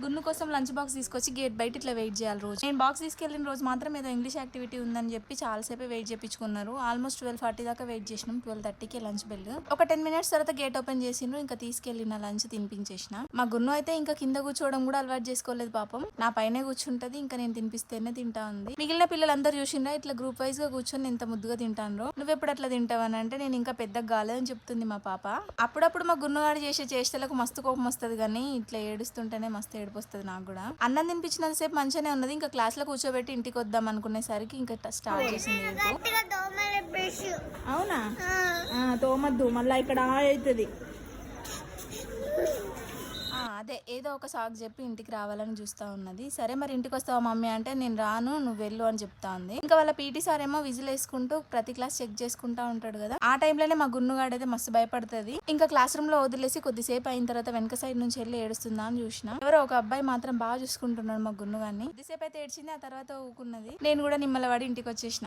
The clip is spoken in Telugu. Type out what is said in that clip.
గున్ను కోసం లంచ్ బాక్స్ తీసుకొచ్చి గేట్ బయట ఇట్లా వెయిట్ చేయాలి రోజు. నేను బాక్స్ తీసుకెళ్లిన రోజు మాత్రం ఏదో ఇంగ్లీష్ యాక్టివిటీ ఉందని చెప్పి చాలాసేపు వెయిట్ చేయించుకున్నారు. ఆల్మోస్ట్ 12:40 దాకా వెయిట్ చేసినాం. 12:30కి లంచ్ బెల్. ఒక 10 minutes తర్వాత గేట్ ఓపెన్ చేసిండ్రు. ఇంకా తీసుకెళ్లిన లంచ్ తినిపించేసిన. మా గున్ను అయితే ఇంకా కింద కూర్చోవడం కూడా అలవాటు చేసుకోలేదు పాపం. నా పైనే కూర్చుంటది. ఇంకా నేను తినిపిస్తేనే తింటా ఉంది. మిగిలిన పిల్లలందరూ చూసిండ్రా ఇట్లా గ్రూప్ వైజ్ గా కూర్చొని ఎంత ముద్దుగా తింటాను. నువ్వెప్పుడు అట్లా తింటావని అంటే నేను ఇంకా పెద్దగా కాలేదని చెప్తుంది మా పాప. అప్పుడప్పుడు మా గున్నుగాడు చేసే చేష్టలకు మస్తు కోపం వస్తుంది కానీ ఇట్లా ఏడుస్తుంటేనే మస్తు ఏడుపు వస్తుంది నాకు కూడా. అన్నం తినిపించినంతసేపు మంచిగానే ఉన్నది. ఇంకా క్లాస్ లో కూర్చోబెట్టి ఇంటికి వద్దాం అనుకునేసరికి ఇంకా స్టార్ట్ చేసింది. అవునా తోమద్దు మళ్ళీ ఇక్కడ అవుతుంది. అదే ఏదో ఒక సాకు చెప్పి ఇంటికి రావాలని చూస్తా ఉన్నది. సరే మరి ఇంటికి వస్తావా మమ్మీ అంటే నేను రాను నువ్వు వెళ్ళు అని చెప్తా ఉంది. ఇంకా వాళ్ళ పీటీ సార్ ఏమో విజిల్ వేసుకుంటూ ప్రతి క్లాస్ చెక్ చేసుకుంటా ఉంటాడు కదా. ఆ టైంలోనే మా గున్నుగాడు అయితే మస్తు భయపడుతుంది. ఇంకా క్లాస్ రూమ్ లో వదిలేసి కొద్దిసేపు అయిన తర్వాత వెనక సైడ్ నుంచి వెళ్ళి ఏడుస్తుందా అని చూసిన. ఎవరో ఒక అబ్బాయి మాత్రం బాగా చూసుకుంటున్నాడు మా గున్నుగాన్ని. కొద్దిసేపు అయితే ఏడ్చింది. ఆ తర్వాత ఊకున్నది. నేను కూడా నిమ్మలవాడి ఇంటికి వచ్చేసిన.